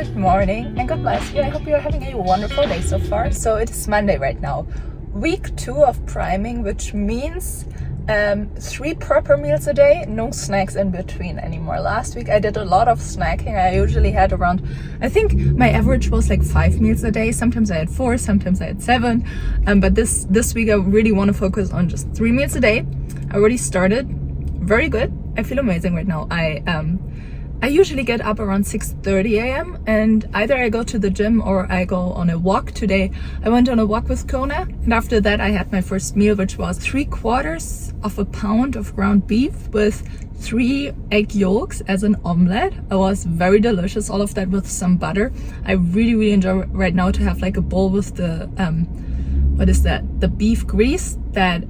Good morning and God bless you. I hope you're having a wonderful day so far. So it is Monday right now, week 2 of priming, which means 3 proper meals a day, no snacks in between anymore. Last week I did a lot of snacking. I usually had around, I think my average was like 5 meals a day. Sometimes I had 4, sometimes I had 7. But this week I really want to focus on just 3 meals a day. I already started. Very good. I feel amazing right now. I usually get up around 6:30 a.m. and either I go to the gym or I go on a walk. Today I went on a walk with Kona, and after that I had my first meal, which was 3/4 of a pound of ground beef with 3 egg yolks as an omelette. It was very delicious, all of that with some butter. I really enjoy right now to have like a bowl with the what is that, the beef grease that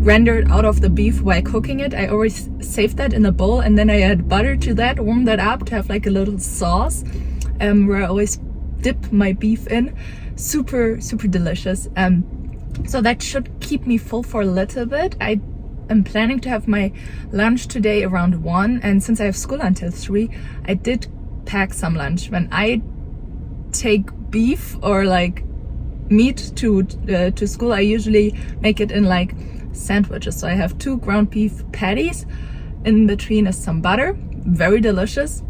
rendered out of the beef while cooking it. I always saved that in a bowl, and then I add butter to that, warm that up to have like a little sauce where I always dip my beef in. Super delicious. So that should keep me full for a little bit. I am planning to have my lunch today around 1, and since I have school until 3, I did pack some lunch. When I take beef or like meat to school, I usually make it in like sandwiches. So I have 2 ground beef patties, in between is some butter, very delicious.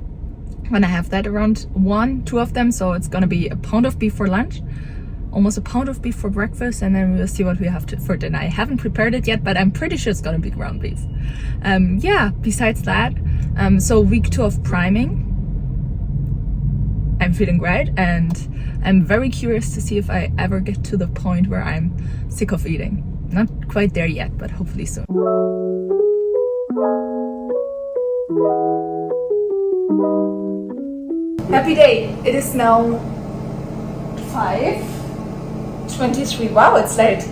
When I have that around 2 of them, so it's gonna be a pound of beef for lunch, almost a pound of beef for breakfast, and then we'll see what we have for dinner. I haven't prepared it yet, but I'm pretty sure it's gonna be ground beef. Yeah, besides that, so week 2 of priming, I'm feeling great, and I'm very curious to see if I ever get to the point where I'm sick of eating. Not quite there yet, but hopefully soon. Happy day! It is now 5:23. Wow, it's late.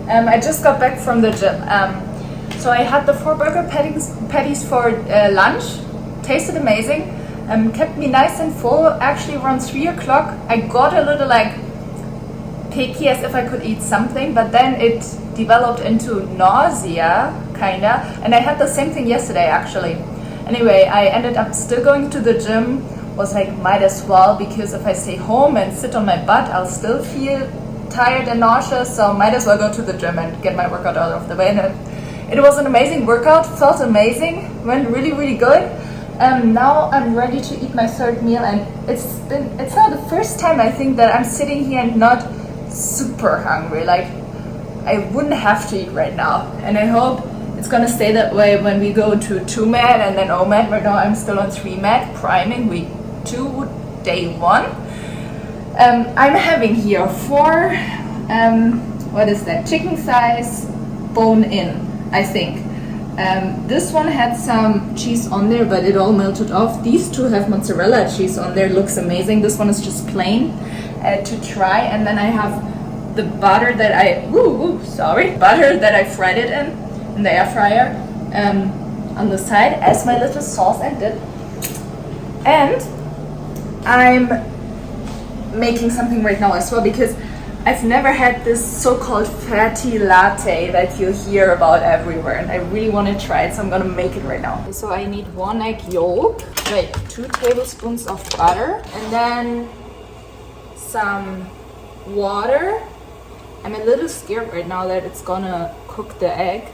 I just got back from the gym. So I had the 4 burger patties for lunch. Tasted amazing. Kept me nice and full. Actually, around 3 o'clock, I got a little like picky, as if I could eat something, but then it developed into nausea, kinda. And I had the same thing yesterday, actually. Anyway, I ended up still going to the gym. Was like, might as well, because if I stay home and sit on my butt, I'll still feel tired and nauseous. So might as well go to the gym and get my workout out of the way. And it was an amazing workout. Felt amazing. Went really good. Now I'm ready to eat my 3rd meal, and it's not the first time I think that I'm sitting here and not super hungry. Like, I wouldn't have to eat right now, and I hope it's gonna stay that way when we go to 2 med and then OMAD. Right now I'm still on 3 med, priming week 2, day 1. I'm having here 4 what is that, chicken thighs bone in, I think. This one had some cheese on there, but it all melted off. These 2 have mozzarella cheese on there. Looks amazing. This one is just plain to try. And then I have the butter that butter that I fried it in the air fryer on the side as my little sauce and dip. And I'm making something right now as well, because I've never had this so-called fatty latte that you hear about everywhere, and I really want to try it, so I'm gonna make it right now. So I need 1 egg yolk, 2 tablespoons of butter, and then some water. I'm a little scared right now that it's gonna cook the egg,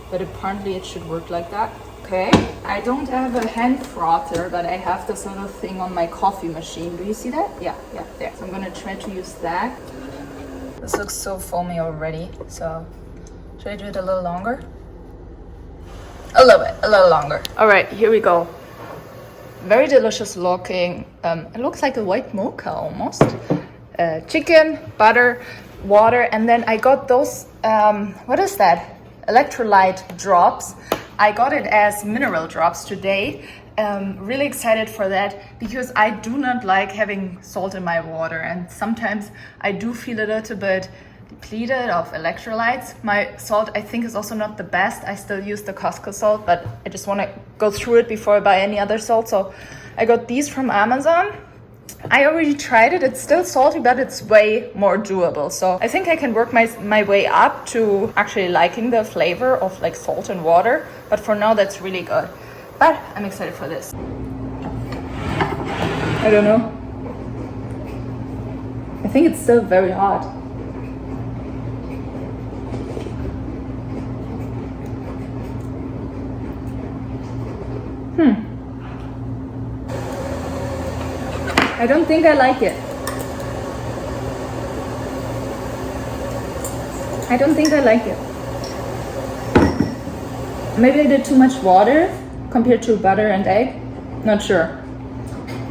but apparently it should work like that. Okay, I don't have a hand frother, but I have this little thing on my coffee machine. Do you see that? Yeah, there. So I'm gonna try to use that. This looks so foamy already. So should I do it a little longer? A little longer. All right, here we go. Very delicious looking. It looks like a white mocha almost. Chicken, butter, water, and then I got those, what is that? Electrolyte drops. I got it as mineral drops today. Really excited for that, because I do not like having salt in my water, and sometimes I do feel a little bit depleted of electrolytes. My salt, I think, is also not the best. I still use the Costco salt, but I just want to go through it before I buy any other salt. So I got these from Amazon. I already tried it. It's still salty, but it's way more doable. So I think I can work my way up to actually liking the flavor of like salt and water. But for now, that's really good. But I'm excited for this. I don't know. I think it's still very hot. I don't think I like it. I don't think I like it. Maybe I did too much water compared to butter and egg. Not sure.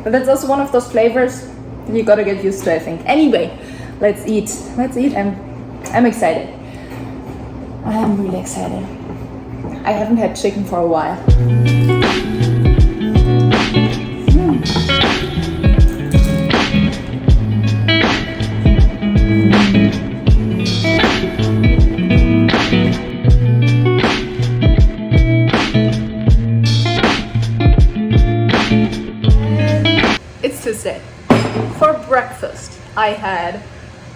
But that's also one of those flavors you gotta get used to, I think. Anyway, let's eat. Let's eat. I'm excited. I'm really excited. I haven't had chicken for a while. It's Tuesday. For breakfast, I had,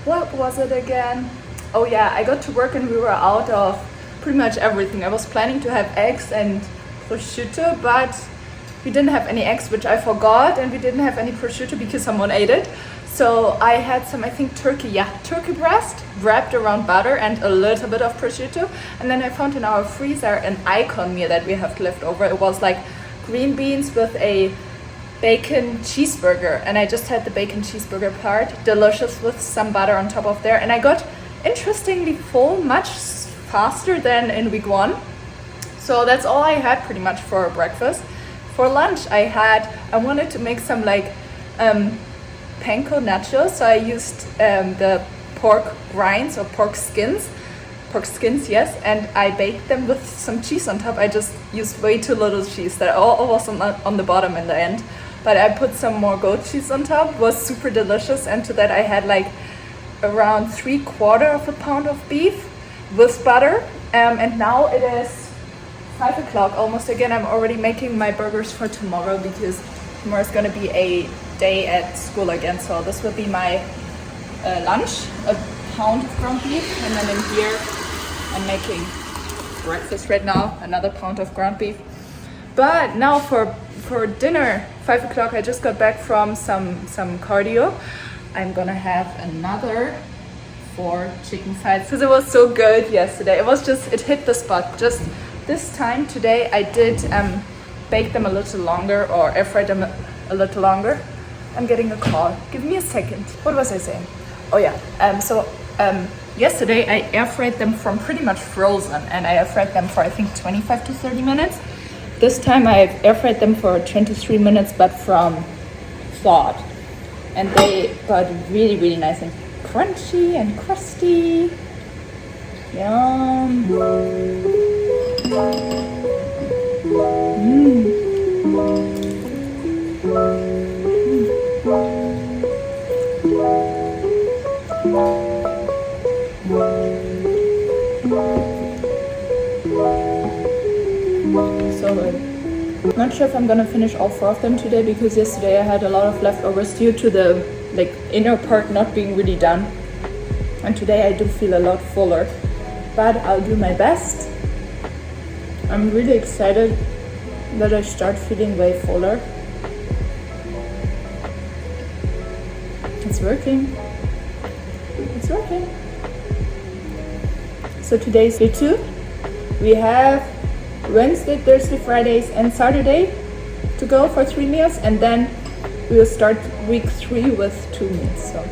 what was it again? Oh yeah, I got to work and we were out of pretty much everything. I was planning to have eggs and prosciutto, but we didn't have any eggs, which I forgot, and we didn't have any prosciutto because someone ate it. So I had some, I think turkey breast wrapped around butter and a little bit of prosciutto. And then I found in our freezer an icon meal that we have left over. It was like green beans with a bacon cheeseburger, and I just had the bacon cheeseburger part, delicious with some butter on top of there, and I got interestingly full much faster than in week 1. So that's all I had pretty much for breakfast. For lunch I wanted to make some like panko nachos, so I used the pork rinds or pork skins, yes, and I baked them with some cheese on top. I just used way too little cheese, that all was on the bottom in the end. But I put some more goat cheese on top. It was super delicious, and to that I had like around 3/4 pound of beef with butter. And now it is 5 o'clock almost again. I'm already making my burgers for tomorrow because tomorrow is going to be a day at school again. So this will be my lunch, a pound of ground beef, and then in here I'm making breakfast right now, another pound of ground beef. But now for dinner, 5 o'clock, I just got back from some cardio. I'm gonna have another 4 chicken thighs because it was so good yesterday. It hit the spot. Just this time today I did bake them a little longer or air fry them a little longer. I'm getting a call. Give me a second. What was I saying? Oh yeah. Yesterday I air fried them from pretty much frozen, and I air fried them for I think 25 to 30 minutes. This time I've air fried them for 23 minutes, but from thawed. And they got really, really nice and crunchy and crusty. Yum. So good. Not sure if I'm gonna finish all 4 of them today because yesterday I had a lot of leftovers due to the inner part not being really done. And today I do feel a lot fuller, but I'll do my best. I'm really excited that I start feeling way fuller. It's working. It's working. So today's day 2. We have Wednesday, Thursday, Fridays, and Saturday to go for 3 meals, and then we'll start week 3 with 2 meals. So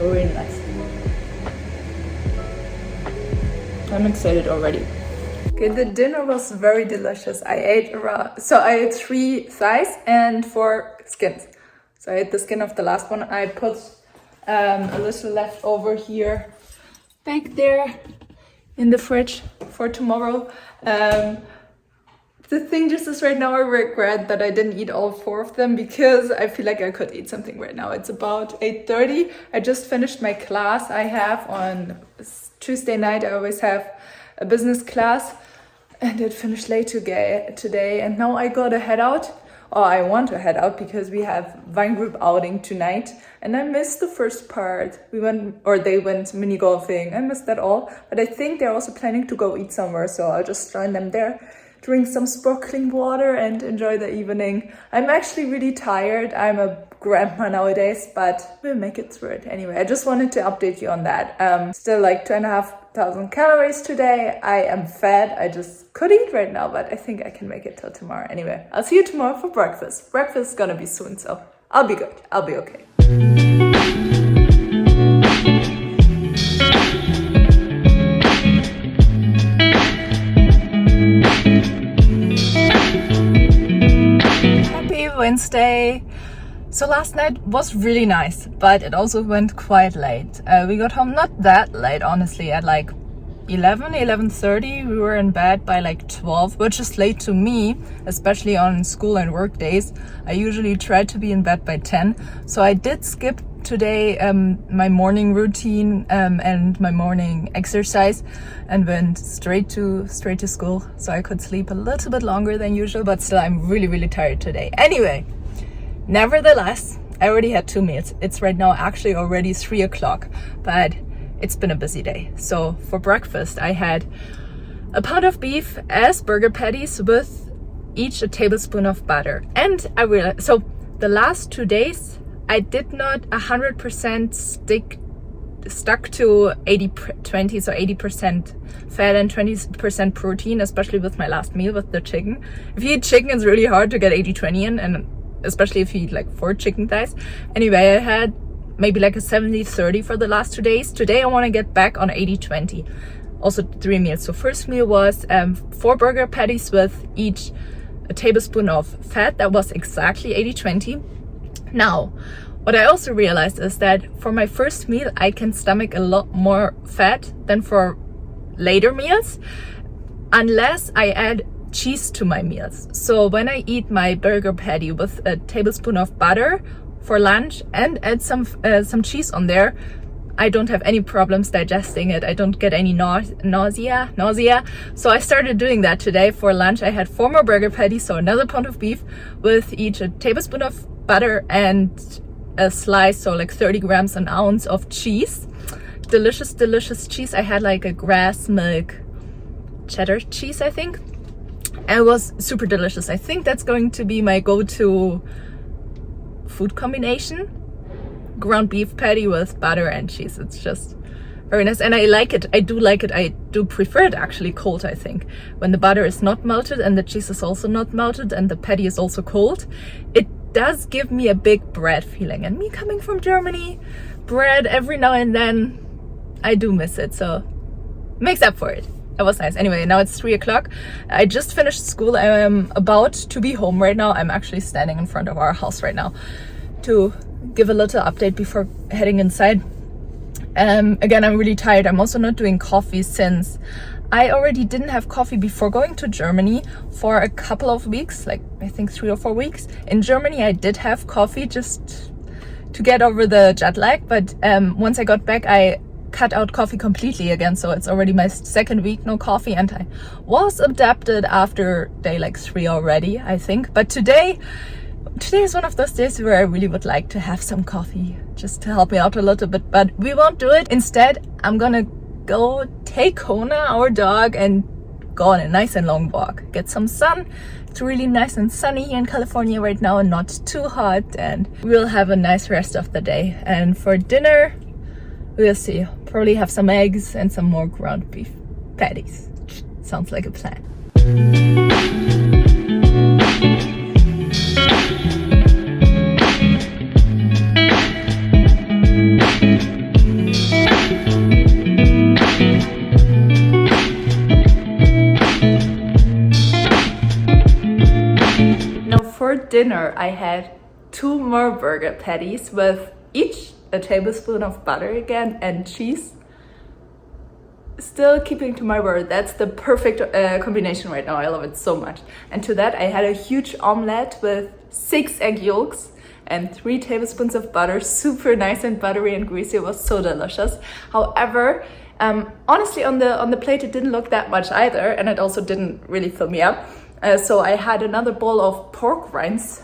really nice. I'm excited already. Okay, the dinner was very delicious. I ate 3 thighs and 4 skins. So I ate the skin of the last one. I put a little left over here back there in the fridge for tomorrow. The thing just is right now I regret that I didn't eat all 4 of them because I feel like I could eat something right now. It's about 8:30. I just finished my class I have on Tuesday night. I always have a business class, and it finished late today. And now I gotta head out, or I want to head out because we have wine group outing tonight. And I missed the first part. They went mini golfing. I missed that all. But I think they're also planning to go eat somewhere, so I'll just join them there. drink some sparkling water and enjoy the evening. I'm actually really tired. I'm a grandma nowadays, but we'll make it through it. Anyway, I just wanted to update you on that. Still like 2,500 calories today. I am fat. I just could eat right now, but I think I can make it till tomorrow. Anyway, I'll see you tomorrow for breakfast. Breakfast is gonna be soon, so I'll be good. I'll be okay. Happy Wednesday. So last night was really nice, but it also went quite late. We got home not that late, honestly, at like 11:30. We were in bed by like 12, which is late to me, especially on school and work days. I usually try to be in bed by 10. So I did skip today my morning routine and my morning exercise and went straight to school, so I could sleep a little bit longer than usual, but still I'm really tired today. Anyway, nevertheless, I already had 2 meals. It's right now actually already 3 o'clock, but it's been a busy day. So for breakfast, I had a pound of beef as burger patties with each a tablespoon of butter. And I realized, so the last 2 days, I did not 100% stuck to 80-20, so 80% fat and 20% protein, especially with my last meal with the chicken. If you eat chicken, it's really hard to get 80-20 in, and especially if you eat like 4 chicken thighs. Anyway, I had maybe like a 70-30 for the last 2 days. Today I want to get back on 80-20. Also 3 meals. So first meal was 4 burger patties with each a tablespoon of fat. That was exactly 80-20. Now, what I also realized is that for my first meal, I can stomach a lot more fat than for later meals, unless I add cheese to my meals. So when I eat my burger patty with a tablespoon of butter for lunch and add some cheese on there, I don't have any problems digesting it. I don't get any nausea. So I started doing that today for lunch. I had 4 more burger patties, so another pound of beef with each a tablespoon of butter and a slice, so like 30 grams, an ounce of cheese. Delicious cheese. I had like a grass milk cheddar cheese, I think. And it was super delicious. I think that's going to be my go-to food combination. Ground beef patty with butter and cheese. It's just very nice, and I like it. I do like it. I do prefer it actually cold, I think. When the butter is not melted and the cheese is also not melted and the patty is also cold, it does give me a big bread feeling. And me coming from Germany, bread every now and then, I do miss it. So makes up for it. It was nice. Anyway, now it's 3 o'clock. I just finished school. I am about to be home right now. I'm actually standing in front of our house right now to give a little update before heading inside. Again, I'm really tired. I'm also not doing coffee since I already didn't have coffee before going to Germany for a couple of weeks, like I think 3 or 4 weeks. In Germany, I did have coffee just to get over the jet lag, but once I got back, I cut out coffee completely again, so it's already my 2nd week no coffee, and I was adapted after day like 3 already, I think. But today is one of those days where I really would like to have some coffee just to help me out a little bit, but we won't do it. Instead, I'm gonna go take Kona, our dog, and go on a nice and long walk, get some sun. It's really nice and sunny here in California right now and not too hot, and we'll have a nice rest of the day. And for dinner, we'll see. Probably have some eggs and some more ground beef patties. Sounds like a plan. Now for dinner, I had 2 more burger patties with each a tablespoon of butter again and cheese. Still keeping to my word, that's the perfect combination right now. I love it so much. And to that, I had a huge omelette with 6 egg yolks and 3 tablespoons of butter. Super nice and buttery and greasy. It was so delicious. However, honestly, on the plate, it didn't look that much either, and it also didn't really fill me up. So I had another bowl of pork rinds.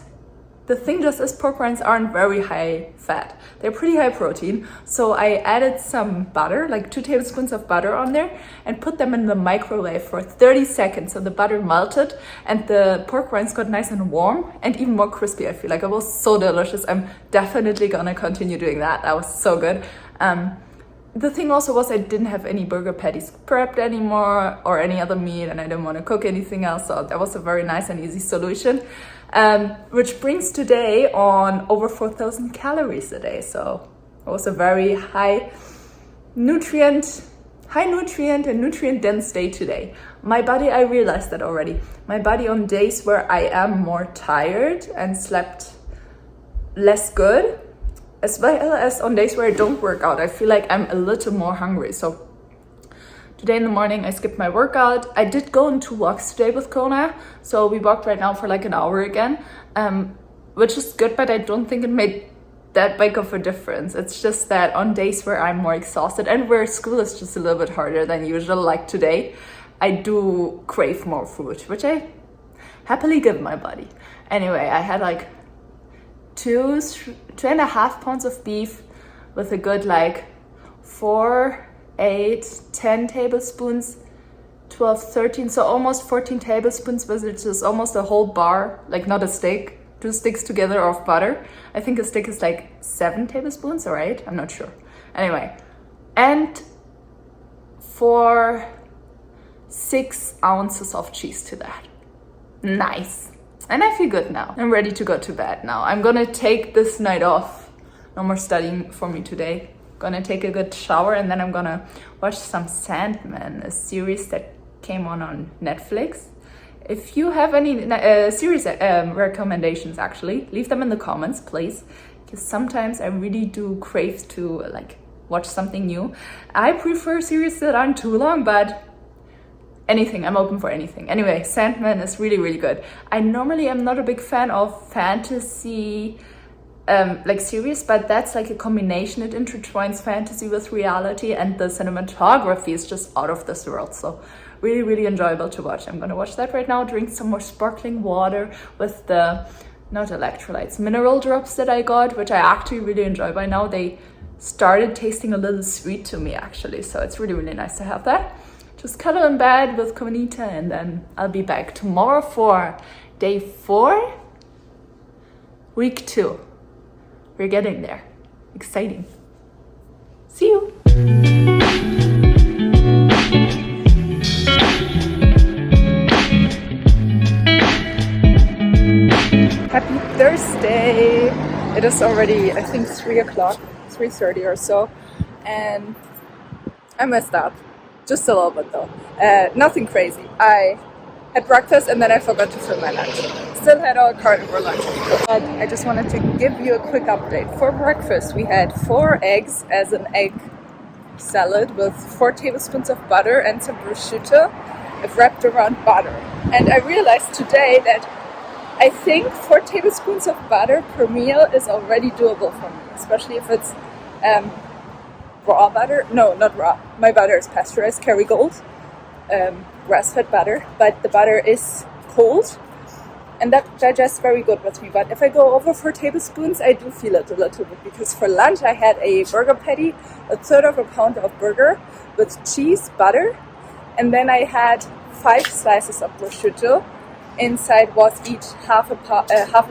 the thing just is pork rinds aren't very high fat. They're pretty high protein. So I added some butter, like 2 tablespoons of butter on there, and put them in the microwave for 30 seconds. So the butter melted and the pork rinds got nice and warm and even more crispy. I feel like it was so delicious. I'm definitely gonna continue doing that. That was so good. The thing also was I didn't have any burger patties prepped anymore or any other meat, and I didn't want to cook anything else. So that was a very nice and easy solution. Which brings today on over 4,000 calories a day. So it was a very high nutrient and nutrient dense day today. My body, I realized that already. My body on days where I am more tired and slept less good, as well as on days where I don't work out, I feel like I'm a little more hungry. So today in the morning, I skipped my workout. I did go on 2 walks today with Kona. So we walked right now for like an hour again, which is good, but I don't think it made that big of a difference. It's just that on days where I'm more exhausted and where school is just a little bit harder than usual, like today, I do crave more food, which I happily give my body. Anyway, I had like 2.5 pounds of beef with a good like 4, 8, 10 tablespoons, 12, 13, so almost 14 tablespoons, which is almost a whole bar, like not a stick, 2 sticks together of butter. I think a stick is like 7 tablespoons or 8, I'm not sure. Anyway, and 6 ounces of cheese to that. Nice. And I feel good now. I'm ready to go to bed now. I'm gonna take this night off. No more studying for me today. Gonna take a good shower and then I'm gonna watch some Sandman, a series that came on Netflix. If you have any series recommendations, actually, leave them in the comments, please. Because sometimes I really do crave to like watch something new. I prefer series that aren't too long, but anything, I'm open for anything. Anyway, Sandman is really, really good. I normally am not a big fan of fantasy like series, but that's like a combination. It intertwines fantasy with reality and the cinematography is just out of this world. So really, really enjoyable to watch. I'm gonna watch that right now, drink some more sparkling water with the, not electrolytes, mineral drops that I got, which I actually really enjoy by now. They started tasting a little sweet to me actually. So it's really, really nice to have that. Just cuddle in bed with Konita and then I'll be back tomorrow for day 4, week 2. We're getting there. Exciting. See you. Happy Thursday. It is already, I think, 3 o'clock, 3:30 or so. And I messed up. Just a little bit though. Nothing crazy. I had breakfast and then I forgot to fill my lunch. Still had our carnivore lunch. But I just wanted to give you a quick update. For breakfast, we had 4 eggs as an egg salad with 4 tablespoons of butter and some prosciutto wrapped around butter. And I realized today that I think 4 tablespoons of butter per meal is already doable for me, especially if it's raw butter. No, not raw. My butter is pasteurized Kerrygold, grass-fed butter, but the butter is cold and that digests very good with me. But if I go over 4 tablespoons, I do feel it a little bit, because for lunch I had a burger patty, 1/3 of a pound of burger with cheese, butter, and then I had 5 slices of prosciutto. Inside was each half a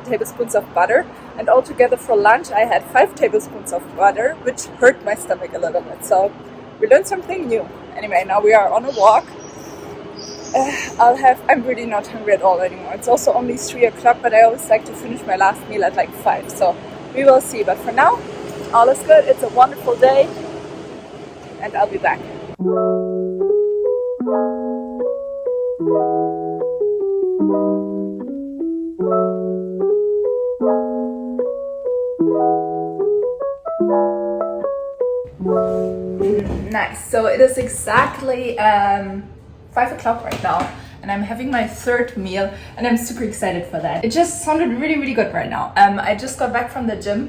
tablespoon of butter, and altogether for lunch I had 5 tablespoons of butter, which hurt my stomach a little bit. So we learned something new. Anyway, now we are on a walk. I'm really not hungry at all anymore. It's also only 3 o'clock, but I always like to finish my last meal at like 5. So we will see. But for now, all is good. It's a wonderful day, and I'll be back. Nice. So it is exactly 5 o'clock right now, and I'm having my 3rd meal, and I'm super excited for that. It just sounded really, really good right now. I just got back from the gym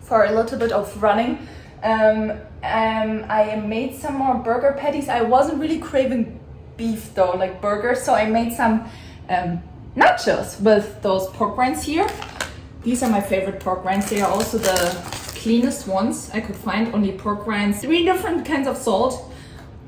for a little bit of running. I made some more burger patties. I wasn't really craving beef though, like burgers, so I made some nachos with those pork rinds here. These are my favorite pork rinds. They are also the cleanest ones I could find. Only pork rinds, 3 different kinds of salt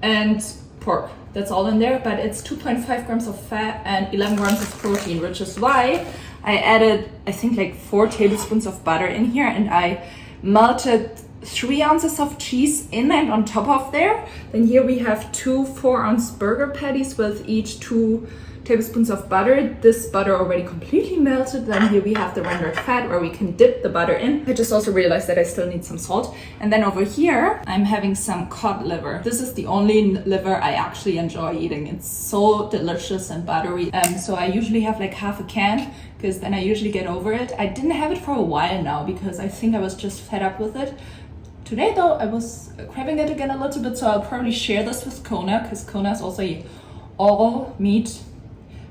and pork. That's all in there, but it's 2.5 grams of fat and 11 grams of protein, which is why I added, I think, like 4 tablespoons of butter in here, and I melted 3 ounces of cheese in and on top of there. Then here we have 2 4-ounce burger patties with each 2 tablespoons of butter. This butter already completely melted. Then here we have the rendered fat where we can dip the butter in. I just also realized that I still need some salt. And then over here, I'm having some cod liver. This is the only liver I actually enjoy eating. It's so delicious and buttery. So I usually have like half a can because then I usually get over it. I didn't have it for a while now because I think I was just fed up with it. Today though, I was craving it again a little bit, so I'll probably share this with Kona because Kona is also a all meat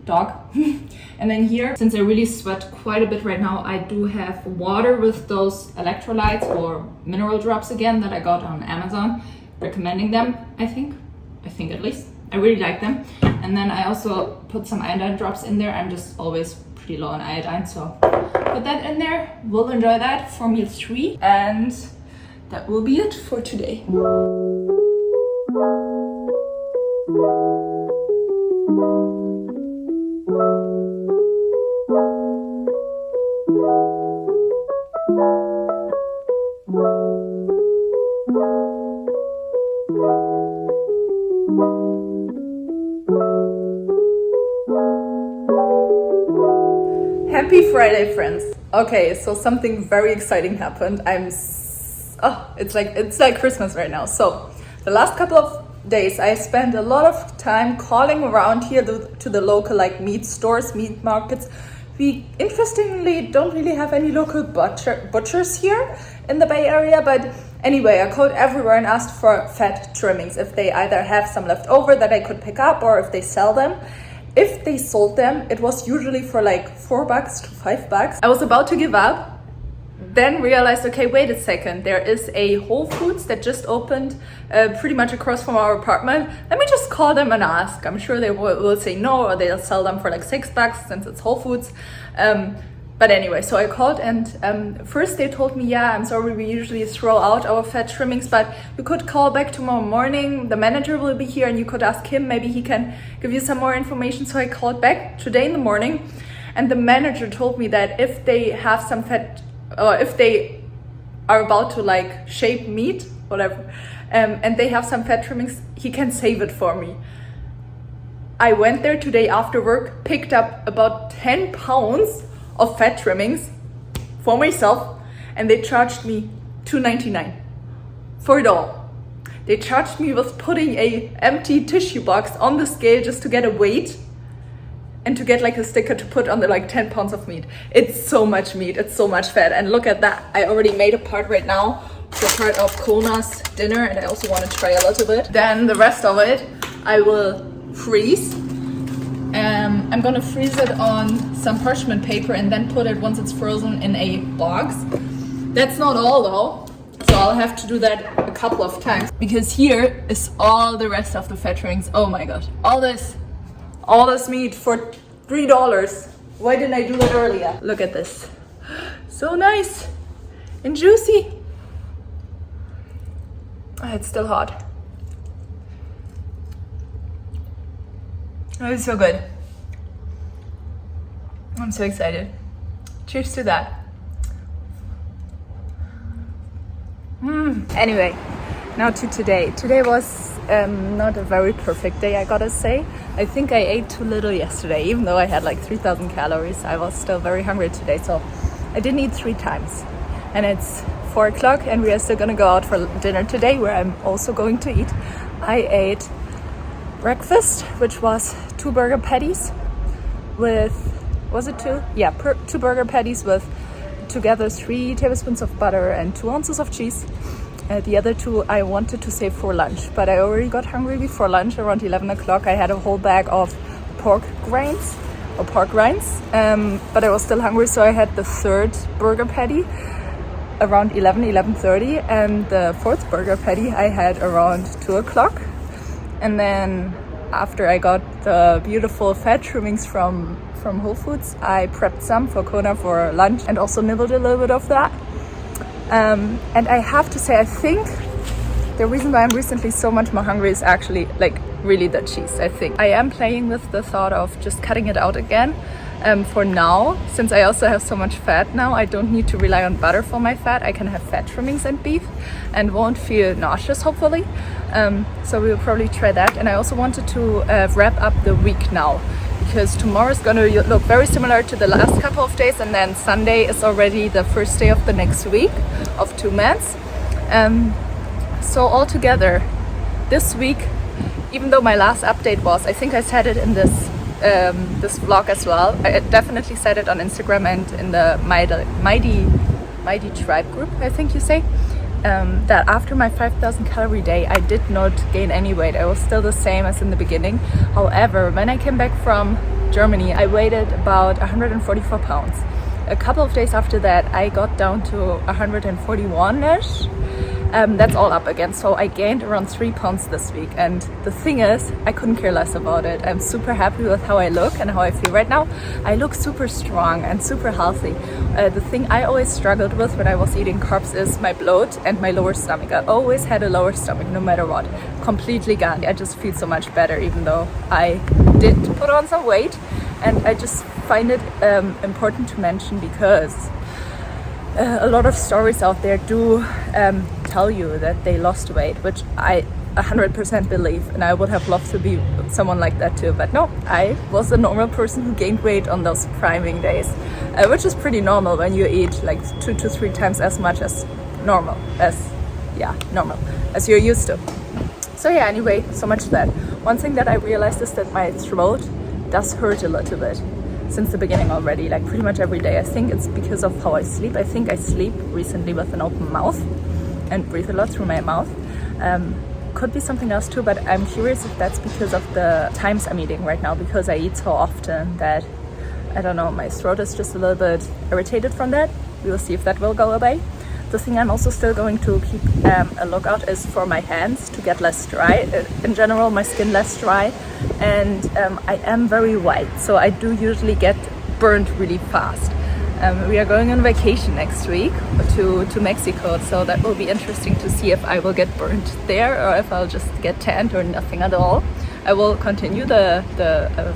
dog. And then here, since I really sweat quite a bit right now, I do have water with those electrolytes or mineral drops again that I got on Amazon, recommending them. I think at least I really like them. And then I also put some iodine drops in there. I'm just always pretty low on iodine, so put that in there. We'll enjoy that for meal 3, and that will be it for today. Happy Friday, friends. Okay, so something very exciting happened. It's like Christmas right now. So the last couple of days I spent a lot of time calling around here to the local like meat stores, meat markets. We interestingly don't really have any local butchers here in the Bay Area, but anyway, I called everywhere and asked for fat trimmings, if they either have some left over that I could pick up or if they sell them. If they sold them, it was usually for like $4 to $5. I was about to give up, then realized, okay, wait a second, there is a Whole Foods that just opened pretty much across from our apartment. Let me just call them and ask. I'm sure they will say no, or they'll sell them for like $6 since it's Whole Foods. But anyway, so I called, and first they told me, yeah, I'm sorry, we usually throw out our fat trimmings, but you could call back tomorrow morning. The manager will be here and you could ask him, maybe he can give you some more information. So I called back today in the morning, and the manager told me that if they have some fat, or if they are about to like shape meat, whatever, and they have some fat trimmings, he can save it for me. I went there today after work, picked up about 10 pounds of fat trimmings for myself, and they charged me $2.99 for it all. They charged me with putting a empty tissue box on the scale just to get a weight and to get like a sticker to put on the like 10 pounds of meat. It's so much meat, it's so much fat, and look at that. I already made a part right now, the part of Kona's dinner, and I also want to try a little bit. Then the rest of it I will freeze. I'm gonna freeze it on some parchment paper and then put it, once it's frozen, in a box. That's not all though, so I'll have to do that a couple of times, because here is all the rest of the fat trimmings. Oh my god, all this meat for $3. Why didn't I do that earlier? Look at this, so nice and juicy. Oh, it's still hot. Oh, it's so good. I'm so excited. Cheers to that. Anyway, now to today. Today was not a very perfect day, I gotta say. I think I ate too little yesterday, even though I had like 3,000 calories. I was still very hungry today, so I didn't eat 3 times. And it's 4 o'clock and we are still gonna go out for dinner today, where I'm also going to eat. I ate breakfast, which was 2 burger patties with, was it 2? Yeah, 2 burger patties with together 3 tablespoons of butter and 2 ounces of cheese. The other 2 I wanted to save for lunch, but I already got hungry before lunch. Around 11 o'clock I had a whole bag of pork rinds, but I was still hungry, so I had the 3rd burger patty around 11:30, and the 4th burger patty I had around 2 o'clock. And then after I got the beautiful fat trimmings from Whole Foods, I prepped some for Kona for lunch and also nibbled a little bit of that. And I have to say, I think the reason why I'm recently so much more hungry is actually like really the cheese. I think I am playing with the thought of just cutting it out again. For now, since I also have so much fat now, I don't need to rely on butter for my fat. I can have fat trimmings and beef and won't feel nauseous, hopefully. So we will probably try that. And I also wanted to wrap up the week now, because tomorrow is going to look very similar to the last couple of days, and then Sunday is already the first day of the next week of 2 months. So altogether, this week, even though my last update was, I think I said it in this vlog as well, I definitely said it on Instagram and in the Mighty Tribe group, I think you say, that after my 5,000 calorie day, I did not gain any weight. I was still the same as in the beginning. However, when I came back from Germany, I weighed about 144 pounds. A couple of days after that, I got down to 141-ish. That's all up again. So I gained around 3 pounds this week. And the thing is, I couldn't care less about it. I'm super happy with how I look and how I feel right now. I look super strong and super healthy. The thing I always struggled with when I was eating carbs is my bloat and my lower stomach. I always had a lower stomach no matter what. Completely gone. I just feel so much better, even though I did put on some weight. And I just find it important to mention, because a lot of stories out there do tell you that they lost weight, which I 100% believe, and I would have loved to be someone like that too. But no, I was a normal person who gained weight on those priming days, which is pretty normal when you eat like 2 to 3 times as much as normal as you're used to. So yeah, anyway, so much of that. One thing that I realized is that my throat does hurt a little bit since the beginning already, like pretty much every day. I think it's because of how I sleep. I think I sleep recently with an open mouth and breathe a lot through my mouth. Could be something else too, but I'm curious if that's because of the times I'm eating right now, because I eat so often that, I don't know, my throat is just a little bit irritated from that. We will see if that will go away. The thing I'm also still going to keep a lookout is for my hands to get less dry. In general, my skin less dry, and I am very white, so I do usually get burned really fast. We are going on vacation next week to Mexico, so that will be interesting to see if I will get burnt there or if I'll just get tanned or nothing at all. I will continue the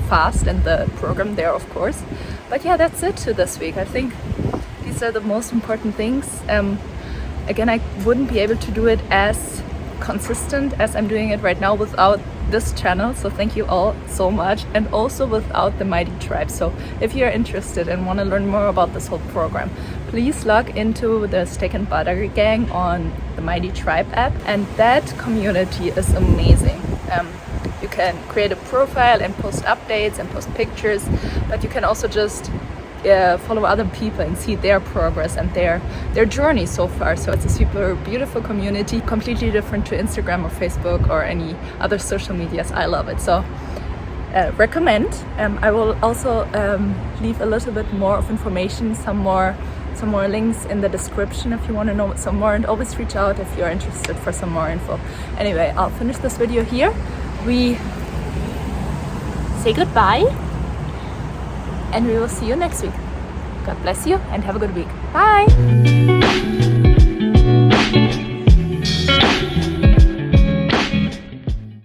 fast and the program there, of course. But yeah, that's it to this week. I think these are the most important things. Again, I wouldn't be able to do it as consistent as I'm doing it right now without this channel, so thank you all so much, and also without the Mighty Tribe. So if you're interested and want to learn more about this whole program, please log into the Steak and Butter Gang on the Mighty Tribe app, and that community is amazing. You can create a profile and post updates and post pictures, but you can also just follow other people and see their progress and their journey so far. So it's a super beautiful community, completely different to Instagram or Facebook or any other social medias. I love it. So recommend. I will also leave a little bit more of information, some more links in the description if you want to know some more, and always reach out if you're interested for some more info. Anyway, I'll finish this video here. We say goodbye, and we will see you next week. God bless you and have a good week. Bye!